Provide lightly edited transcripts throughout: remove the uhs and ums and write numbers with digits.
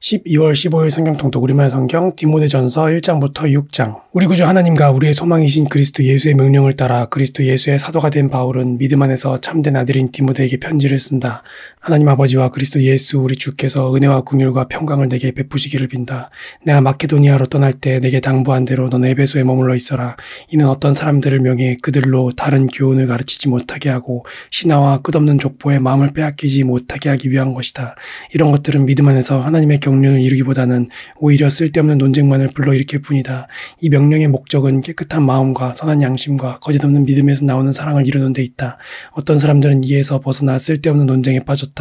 12월 15일 성경 통독 우리말 성경 디모데전서 1장부터 6장. 우리 구주 하나님과 우리의 소망이신 그리스도 예수의 명령을 따라 그리스도 예수의 사도가 된 바울은 믿음 안에서 참된 아들인 디모데에게 편지를 쓴다. 하나님 아버지와 그리스도 예수 우리 주께서 은혜와 긍휼과 평강을 내게 베푸시기를 빈다. 내가 마케도니아로 떠날 때 내게 당부한 대로 너는 에베소에 머물러 있어라. 이는 어떤 사람들을 명해 그들로 다른 교훈을 가르치지 못하게 하고 신화와 끝없는 족보에 마음을 빼앗기지 못하게 하기 위한 것이다. 이런 것들은 믿음 안에서 하나님의 경륜을 이루기보다는 오히려 쓸데없는 논쟁만을 불러일으킬 뿐이다. 이 명령의 목적은 깨끗한 마음과 선한 양심과 거짓없는 믿음에서 나오는 사랑을 이루는 데 있다. 어떤 사람들은 이에서 벗어나 쓸데없는 논쟁에 빠졌다.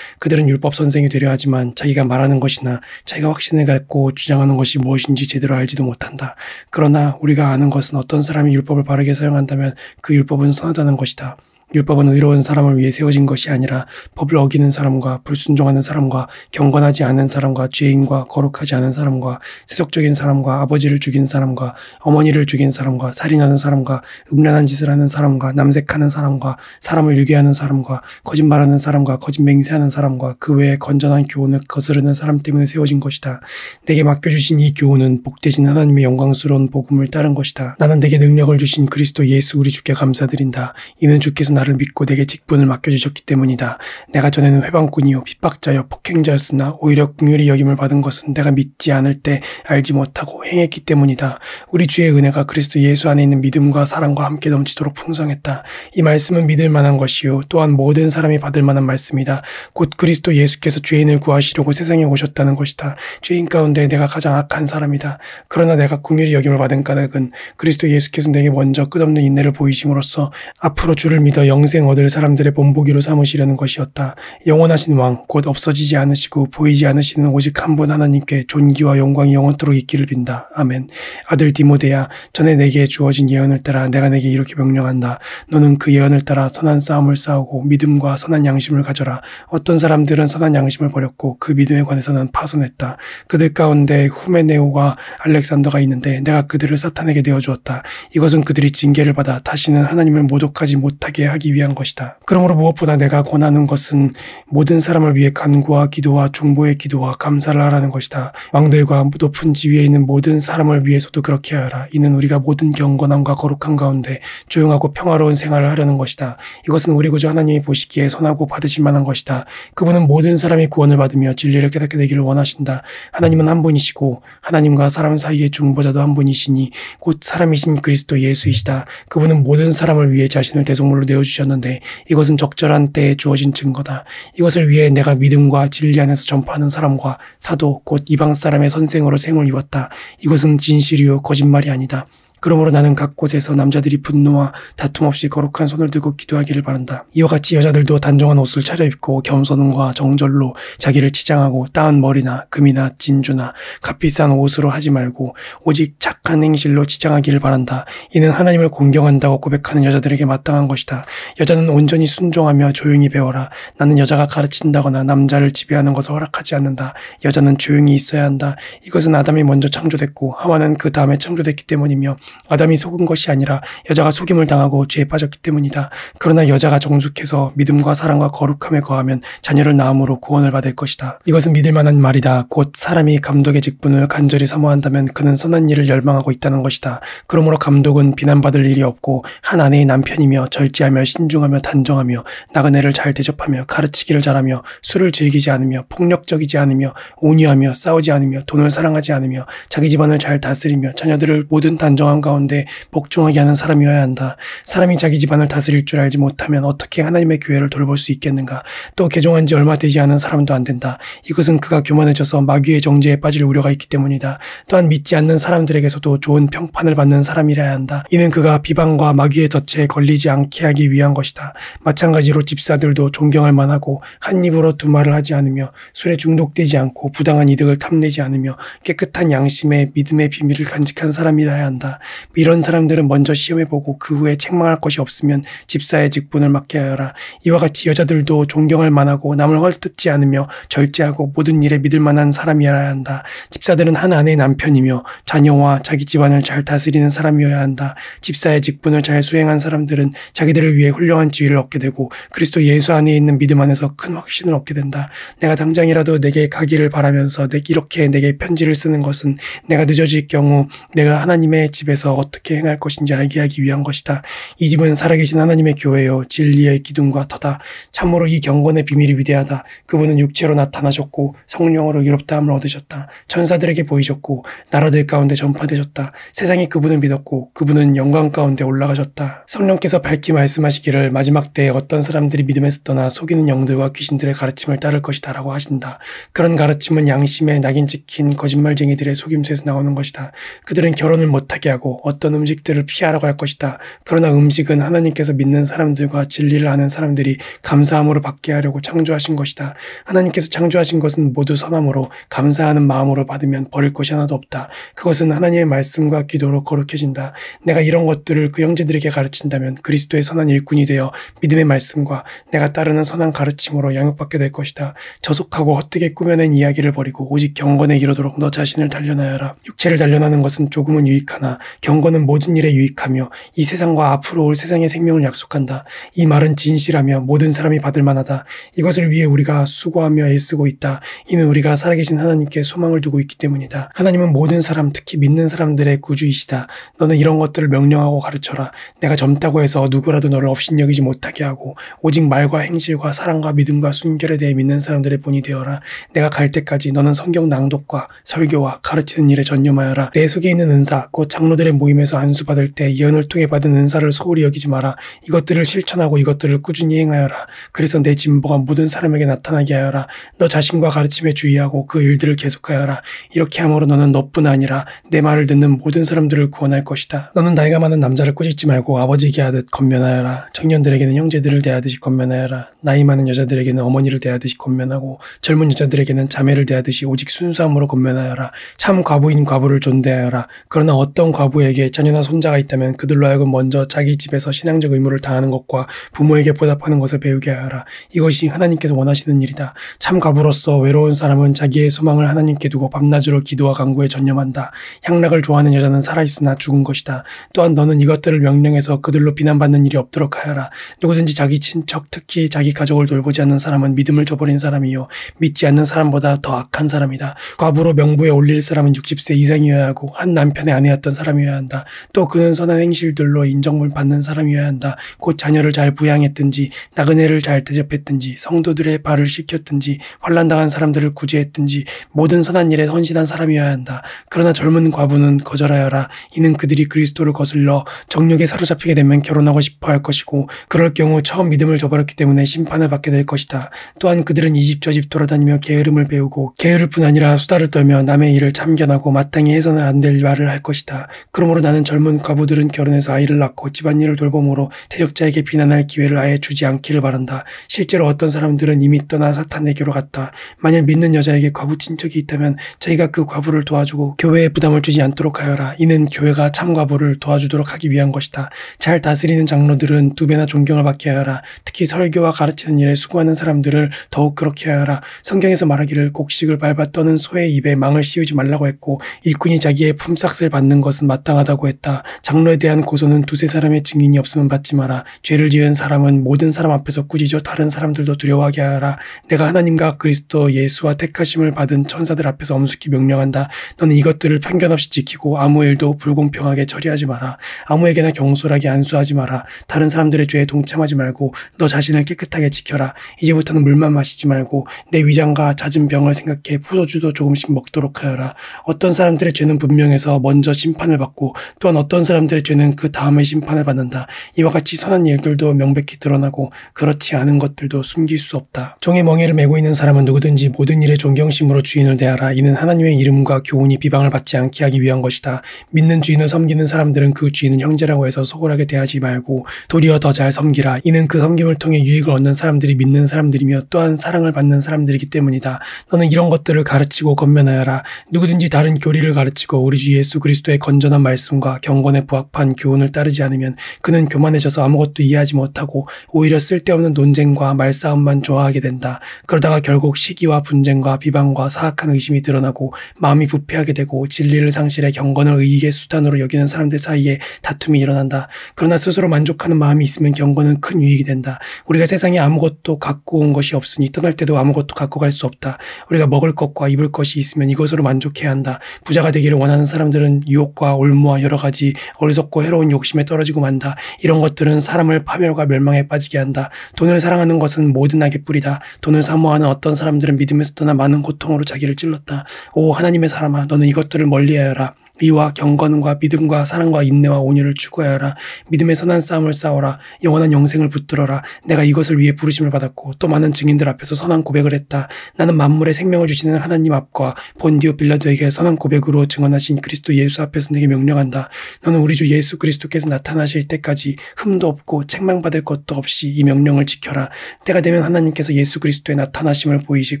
그들은 율법 선생이 되려 하지만 자기가 말하는 것이나 자기가 확신을 갖고 주장하는 것이 무엇인지 제대로 알지도 못한다. 그러나 우리가 아는 것은 어떤 사람이 율법을 바르게 사용한다면 그 율법은 선하다는 것이다. 율법은 의로운 사람을 위해 세워진 것이 아니라 법을 어기는 사람과 불순종하는 사람과 경건하지 않은 사람과 죄인과 거룩하지 않은 사람과 세속적인 사람과 아버지를 죽인 사람과 어머니를 죽인 사람과 살인하는 사람과 음란한 짓을 하는 사람과 남색하는 사람과 사람을 유괴하는 사람과 거짓말하는 사람과 거짓 맹세하는 사람과 그 외에 건전한 교훈을 거스르는 사람 때문에 세워진 것이다. 내게 맡겨주신 이 교훈은 복되신 하나님의 영광스러운 복음을 따른 것이다. 나는 내게 능력을 주신 그리스도 예수 우리 주께 감사드린다. 이는 주께서 나를 믿고 내게 직분을 맡겨주셨기 때문이다. 내가 전에는 회방꾼이요 핍박자여 폭행자였으나 오히려 긍휼히 여김을 받은 것은 내가 믿지 않을 때 알지 못하고 행했기 때문이다. 우리 주의 은혜가 그리스도 예수 안에 있는 믿음과 사랑과 함께 넘치도록 풍성했다. 이 말씀은 믿을 만한 것이요 또한 모든 사람이 받을 만한 말씀이다. 곧 그리스도 예수께서 죄인을 구하시려고 세상에 오셨다는 것이다. 죄인 가운데 내가 가장 악한 사람이다. 그러나 내가 긍휼히 여김을 받은 까닭은 그리스도 예수께서 내게 먼저 끝없는 인내를 보이심으로써 앞으로 주를 믿어 영생 얻을 사람들의 본보기로 삼으시려는 것이었다. 영원하신 왕, 곧 없어지지 않으시고 보이지 않으시는 오직 한 분 하나님께 존귀와 영광이 영원토록 있기를 빈다. 아멘. 아들 디모데야, 전에 내게 주어진 예언을 따라 내가 내게 이렇게 명령한다. 너는 그 예언을 따라 선한 싸움을 싸우고 믿음과 선한 양심을 가져라. 어떤 사람들은 선한 양심을 버렸고 그 믿음에 관해서는 파손했다. 그들 가운데 후메네오와 알렉산더가 있는데 내가 그들을 사탄에게 내어주었다. 이것은 그들이 징계를 받아 다시는 하나님을 모독하지 못하게 하기 위한 것이다. 그러므로 무엇보다 내가 권하는 것은 모든 사람을 위해 간구와 기도와 중보의 기도와 감사를 하라는 것이다. 왕들과 높은 지위에 있는 모든 사람을 위해서도 그렇게 하라. 이는 우리가 모든 경건함과 거룩한 가운데 조용하고 평화로운 생활을 하려는 것이다. 이것은 우리 구주 하나님이 보시기에 선하고 받으실 만한 것이다. 그분은 모든 사람이 구원을 받으며 진리를 깨닫게 되기를 원하신다. 하나님은 한 분이시고 하나님과 사람 사이의 중보자도 한 분이시니 곧 사람이신 그리스도 예수이시다. 그분은 모든 사람을 위해 자신을 대속물로 내어주셨는데 이것은 적절한 때에 주어진 증거다. 이것을 위해 내가 믿음과 진리 안에서 전파하는 사람과 사도 곧 이방 사람의 선생으로 생을 입었다. 이것은 진실이요 거짓말이 아니다. 그러므로 나는 각 곳에서 남자들이 분노와 다툼 없이 거룩한 손을 들고 기도하기를 바란다. 이와 같이 여자들도 단정한 옷을 차려입고 겸손과 정절로 자기를 치장하고 따은 머리나 금이나 진주나 값비싼 옷으로 하지 말고 오직 착한 행실로 치장하기를 바란다. 이는 하나님을 공경한다고 고백하는 여자들에게 마땅한 것이다. 여자는 온전히 순종하며 조용히 배워라. 나는 여자가 가르친다거나 남자를 지배하는 것을 허락하지 않는다. 여자는 조용히 있어야 한다. 이것은 아담이 먼저 창조됐고 하와는 그 다음에 창조됐기 때문이며 아담이 속은 것이 아니라 여자가 속임을 당하고 죄에 빠졌기 때문이다. 그러나 여자가 정숙해서 믿음과 사랑과 거룩함에 거하면 자녀를 낳음으로 구원을 받을 것이다. 이것은 믿을 만한 말이다. 곧 사람이 감독의 직분을 간절히 사모한다면 그는 선한 일을 열망하고 있다는 것이다. 그러므로 감독은 비난받을 일이 없고 한 아내의 남편이며 절제하며 신중하며 단정하며 나그네를 잘 대접하며 가르치기를 잘하며 술을 즐기지 않으며 폭력적이지 않으며 온유하며 싸우지 않으며 돈을 사랑하지 않으며 자기 집안을 잘 다스리며 자녀들을 모든 단정한 가운데 복종하게 하는 사람이어야 한다. 사람이 자기 집안을 다스릴 줄 알지 못하면 어떻게 하나님의 교회를 돌볼 수 있겠는가. 또 개종한 지 얼마 되지 않은 사람도 안 된다. 이것은 그가 교만해져서 마귀의 정죄에 빠질 우려가 있기 때문이다. 또한 믿지 않는 사람들에게서도 좋은 평판을 받는 사람이라야 한다. 이는 그가 비방과 마귀의 덫에 걸리지 않게 하기 위한 것이다. 마찬가지로 집사들도 존경할 만하고 한 입으로 두 말을 하지 않으며 술에 중독되지 않고 부당한 이득을 탐내지 않으며 깨끗한 양심에 믿음의 비밀을 간직한 사람이라야 한다. 이런 사람들은 먼저 시험해보고 그 후에 책망할 것이 없으면 집사의 직분을 맡게 하여라. 이와 같이 여자들도 존경할 만하고 남을 헐뜯지 않으며 절제하고 모든 일에 믿을 만한 사람이어야 한다. 집사들은 한 아내의 남편이며 자녀와 자기 집안을 잘 다스리는 사람이어야 한다. 집사의 직분을 잘 수행한 사람들은 자기들을 위해 훌륭한 지위를 얻게 되고 그리스도 예수 안에 있는 믿음 안에서 큰 확신을 얻게 된다. 내가 당장이라도 내게 가기를 바라면서 이렇게 내게 편지를 쓰는 것은 내가 늦어질 경우 내가 하나님의 집에서 어떻게 행할 것인지 알게 하기 위한 것이다. 이 집은 살아계신 하나님의 교회요 진리의 기둥과 터다. 참으로 이 경건의 비밀이 위대하다. 그분은 육체로 나타나셨고 성령으로 의롭다함을 얻으셨다. 천사들에게 보이셨고 나라들 가운데 전파되셨다. 세상이 그분을 믿었고 그분은 영광 가운데 올라가셨다. 성령께서 밝히 말씀하시기를 마지막 때에 어떤 사람들이 믿음에서 떠나 속이는 영들과 귀신들의 가르침을 따를 것이다 라고 하신다. 그런 가르침은 양심에 낙인 찍힌 거짓말쟁이들의 속임수에서 나오는 것이다. 그들은 결혼을 못하게 하고 어떤 음식들을 피하라고 할 것이다. 그러나 음식은 하나님께서 믿는 사람들과 진리를 아는 사람들이 감사함으로 받게 하려고 창조하신 것이다. 하나님께서 창조하신 것은 모두 선함으로 감사하는 마음으로 받으면 버릴 것이 하나도 없다. 그것은 하나님의 말씀과 기도로 거룩해진다. 내가 이런 것들을 그 형제들에게 가르친다면 그리스도의 선한 일꾼이 되어 믿음의 말씀과 내가 따르는 선한 가르침으로 양육받게 될 것이다. 저속하고 헛되게 꾸며낸 이야기를 버리고 오직 경건에 이르도록 너 자신을 단련하여라. 육체를 단련하는 것은 조금은 유익하나 경건은 모든 일에 유익하며 이 세상과 앞으로 올 세상의 생명을 약속한다. 이 말은 진실하며 모든 사람이 받을 만하다. 이것을 위해 우리가 수고하며 애쓰고 있다. 이는 우리가 살아계신 하나님께 소망을 두고 있기 때문이다. 하나님은 모든 사람 특히 믿는 사람들의 구주이시다. 너는 이런 것들을 명령하고 가르쳐라. 내가 젊다고 해서 누구라도 너를 업신여기지 못하게 하고 오직 말과 행실과 사랑과 믿음과 순결에 대해 믿는 사람들의 본이 되어라. 내가 갈 때까지 너는 성경 낭독과 설교와 가르치는 일에 전념하여라. 내 속에 있는 은사 곧 장로들의 모임에서 안수받을 때 예언을 통해 받은 은사를 소홀히 여기지 마라. 이것들을 실천하고 이것들을 꾸준히 행하여라. 그래서 내 진보가 모든 사람에게 나타나게 하여라. 너 자신과 가르침에 주의하고 그 일들을 계속하여라. 이렇게 함으로 너는 너뿐 아니라 내 말을 듣는 모든 사람들을 구원할 것이다. 너는 나이가 많은 남자를 꾸짖지 말고 아버지에게 하듯 권면하여라. 청년들에게는 형제들을 대하듯이 권면하여라. 나이 많은 여자들에게는 어머니를 대하듯이 권면하고 젊은 여자들에게는 자매를 대하듯이 오직 순수함으로 권면하여라. 참 과부인 과부를 존대하여라. 그러나 어떤 과부에게 자녀나 손자가 있다면 그들로 하여금 먼저 자기 집에서 신앙적 의무를 다하는 것과 부모에게 보답하는 것을 배우게 하여라. 이것이 하나님께서 원하시는 일이다. 참 과부로서 외로운 사람은 자기의 소망을 하나님께 두고 밤낮으로 기도와 간구에 전념한다. 향락을 좋아하는 여자는 살아있으나 죽은 것이다. 또한 너는 이것들을 명령해서 그들로 비난받는 일이 없도록 하여라. 누구든지 자기 친척 특히 자기 가족을 돌보지 않는 사람은 믿음을 저버린 사람이요 믿지 않는 사람보다 더 악한 사람이다. 과부로 명부에 올릴 사람은 60세 이상이어야 하고 한 남편의 아내였던 사람이어야 한다. 또 그는 선한 행실들로 인정을 받는 사람이어야 한다. 곧 자녀를 잘 부양했든지 나그네를 잘 대접했든지 성도들의 발을 씻겼든지 환난당한 사람들을 구제했든지 모든 선한 일에 헌신한 사람이어야 한다. 그러나 젊은 과부는 거절하여라. 이는 그들이 그리스도를 거슬러 정욕에 사로잡히게 되면 결혼하고 싶어 할 것이고 그럴 경우 처음 믿음을 저버렸기 때문에 심판을 받게 될 것이다. 또한 그들은 이 집 저 집 돌아다니며 게으름을 배우고 게으를 뿐 아니라 수다를 떨며 남의 일을 참견하고 마땅히 해서는 안 될 말을 할 것이다. 그러므로 나는 젊은 과부들은 결혼해서 아이를 낳고 집안일을 돌봄으로 대적자에게 비난할 기회를 아예 주지 않기를 바란다. 실제로 어떤 사람들은 이미 떠나 사탄에게로 갔다. 만일 믿는 여자에게 과부 친척이 있다면 자기가 그 과부를 도와주고 교회에 부담을 주지 않도록 하여라. 이는 교회가 참 과부를 도와주도록 하기 위한 것이다. 잘 다스리는 장로들은 2배나 존경을 받게 하여라. 특히 설교와 가르치는 일에 수고하는 사람들을 더욱 그렇게 하여라. 성경에서 말하기를 곡식을 밟아 떠는 소의 입에 망을 씌우지 말라고 했고 일꾼이 자기의 품삯을 받는 것은 마땅하다고 했다. 장로에 대한 고소는 2-3사람의 증인이 없으면 받지 마라. 죄를 지은 사람은 모든 사람 앞에서 꾸짖어 다른 사람들도 두려워하게 하여라. 내가 하나님과 그리스도 예수와 택하심을 받은 천사들 앞에서 엄숙히 명령한다. 너는 이것들을 편견 없이 지키고 아무 일도 불공평하게 처리하지 마라. 아무에게나 경솔하게 안수하지 마라. 다른 사람들의 죄에 동참하지 말고 너 자신을 깨끗하게 지켜라. 이제부터는 물만 마시지 말고 내 위장과 잦은 병을 생각해 포도주도 조금씩 먹도록 하여라. 어떤 사람들의 죄는 분명해서 먼저 심판을 받고 또한 어떤 사람들의 죄는 그 다음에 심판을 받는다. 이와 같이 선한 일들도 명백히 드러나고 그렇지 않은 것들도 숨길 수 없다. 종의 멍에를 메고 있는 사람은 누구든지 모든 일에 존경심으로 주인을 대하라. 이는 하나님의 이름과 교훈이 비방을 받지 않게 하기 위한 것이다. 믿는 주인을 섬기는 사람들은 그 주인은 형제라고 해서 소홀하게 대하지 말고 도리어 더 잘 섬기라. 이는 그 섬김을 통해 유익을 얻는 사람들이 믿는 사람들이며 또한 사랑을 받는 사람들이기 때문이다. 너는 이런 것들을 가르치고 권면하여라. 누구든지 다른 교리를 가르치고 우리 주 예수 그리스도의 건전한 온전한 말씀과 경건에 부합한 교훈을 따르지 않으면 그는 교만해져서 아무것도 이해하지 못하고 오히려 쓸데없는 논쟁과 말싸움만 좋아하게 된다. 그러다가 결국 시기와 분쟁과 비방과 사악한 의심이 드러나고 마음이 부패하게 되고 진리를 상실해 경건을 의익의 수단으로 여기는 사람들 사이에 다툼이 일어난다. 그러나 스스로 만족하는 마음이 있으면 경건은 큰 유익이 된다. 우리가 세상에 아무것도 갖고 온 것이 없으니 떠날 때도 아무것도 갖고 갈 수 없다. 우리가 먹을 것과 입을 것이 있으면 이것으로 만족해야 한다. 부자가 되기를 원하는 사람들은 유혹과 올무와 여러 가지 어리석고 해로운 욕심에 떨어지고 만다. 이런 것들은 사람을 파멸과 멸망에 빠지게 한다. 돈을 사랑하는 것은 모든 악의 뿌리다. 돈을 사모하는 어떤 사람들은 믿음에서 떠나 많은 고통으로 자기를 찔렀다. 오 하나님의 사람아, 너는 이것들을 멀리하여라. 의와 경건과 믿음과 사랑과 인내와 온유를 추구하여라. 믿음의 선한 싸움을 싸워라. 영원한 영생을 붙들어라. 내가 이것을 위해 부르심을 받았고 또 많은 증인들 앞에서 선한 고백을 했다. 나는 만물의 생명을 주시는 하나님 앞과 본디오 빌라도에게 선한 고백으로 증언하신 그리스도 예수 앞에서 내게 명령한다. 너는 우리 주 예수 그리스도께서 나타나실 때까지 흠도 없고 책망받을 것도 없이 이 명령을 지켜라. 때가 되면 하나님께서 예수 그리스도의 나타나심을 보이실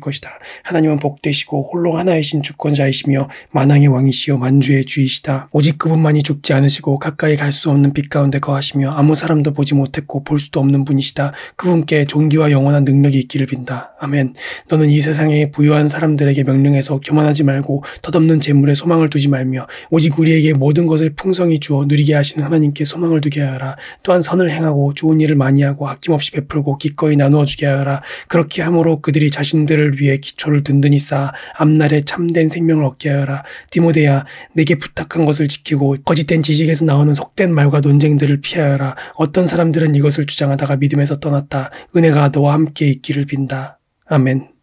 것이다. 하나님은 복되시고 홀로 하나이신 주권자이시며 만왕의 왕이시여 만주의 주이시다. 오직 그분만이 죽지 않으시고 가까이 갈 수 없는 빛 가운데 거하시며 아무 사람도 보지 못했고 볼 수도 없는 분이시다. 그분께 존귀와 영원한 능력이 있기를 빈다. 아멘. 너는 이 세상에 부유한 사람들에게 명령해서 교만하지 말고 덧없는 재물에 소망을 두지 말며 오직 우리에게 모든 것을 풍성히 주어 누리게 하시는 하나님께 소망을 두게 하여라. 또한 선을 행하고 좋은 일을 많이 하고 아낌없이 베풀고 기꺼이 나누어 주게 하여라. 그렇게 함으로 그들이 자신들을 위해 기초를 든든히 쌓아 앞날에 참된 생명을 얻게 하여라. 디모데야, 내게 부탁한 것을 지키고 거짓된 지식에서 나오는 속된 말과 논쟁들을 피하여라. 어떤 사람들은 이것을 주장하다가 믿음에서 떠났다. 은혜가 너와 함께 있기를 빈다. 아멘.